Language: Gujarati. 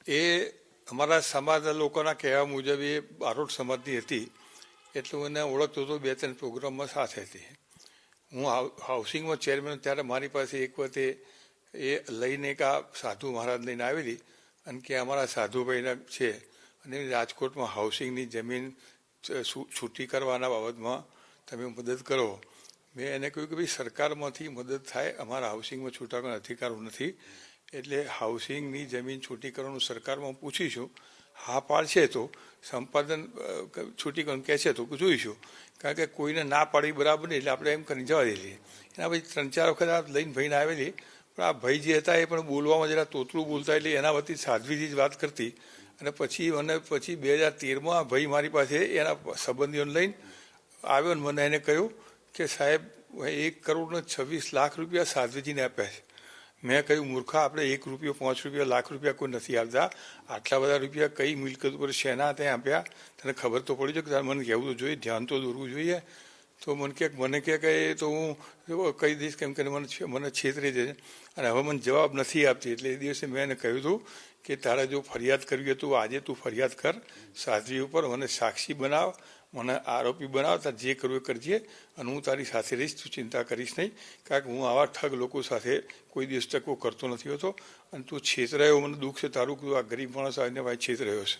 એ અમારા સમાજના લોકોના કહેવા મુજબ એ બારોટ સમાજની હતી, એટલે હું એને ઓળખતો હતો. 2-3 પ્રોગ્રામમાં સાથે હતી. હું હાઉસિંગમાં ચેરમેન ત્યારે મારી પાસે એક વખતે એ લઈને એક આ સાધુ મહારાજ લઈને આવેલી અને કે અમારા સાધુભાઈના છે અને રાજકોટમાં હાઉસિંગની જમીન છૂટી કરવાના બાબતમાં તમે મદદ કરો. મેં એને કહ્યું કે ભાઈ સરકારમાંથી મદદ થાય, અમારા હાઉસિંગમાં છૂટા કરવાનો અધિકારો નથી, એટલે હાઉસિંગની જમીન છૂટી કરવાનું સરકારમાં પૂછીશું. હા પાડશે તો સંપાદન છૂટી કરવાનું કહે છે તો જોઈશું, કારણ કે કોઈને ના પાડી બરાબર નહીં, એટલે આપણે એમ કરીને જવા દઈએ. એના પછી 3-4 વખત આ લઈને ભાઈને આવેલી, પણ આ ભાઈ જે હતા એ પણ બોલવામાં જરા તોતરું બોલતા, એટલે એના વતી સાધ્વીથી જ વાત કરતી. અને પછી 2013માં આ ભાઈ મારી પાસે એના સંબંધીઓને લઈને આવ્યો ને મને એને કહ્યું કે સાહેબ 1,26,00,000 રૂપિયા સાધ્વીજીને આપ્યા છે. મેં કહ્યું મૂર્ખા, આપણે 1 રૂપિયો, 5 રૂપિયા, લાખ રૂપિયા કોઈ નથી આપતા. આટલા બધા રૂપિયા કઈ મિલકત ઉપર શેના ત્યાં આપ્યા તને ખબર તો પડી છે કે તારે મને કહેવું તો જોઈએ, ધ્યાન તો દોરવું જોઈએ. તો મને કહે કે તો હું કહી દઈશ, કેમ કે મને છેતરી દે છે અને હવે મને જવાબ નથી આપતી. એટલે એ દિવસે મેં એને કહ્યું હતું કે તારે જો ફરિયાદ કરવી હોય તો આજે તું ફરિયાદ કર સાધ્વી ઉપર, મને સાક્ષી બનાવ, મને આરોપી બનાવ, તારે જે કરવું એ કરજે અને હું તારી સાથે રહીશ, તું ચિંતા કરીશ નહીં. કારણ કે હું આવા ઠગ લોકો સાથે કોઈ દિવસ ટકો કરતો નથી હોતો અને તું છેતરાયો, મને દુઃખ છે તારું, આ ગરીબ માણસ આવીને ભાઈ છેતરાયો છે.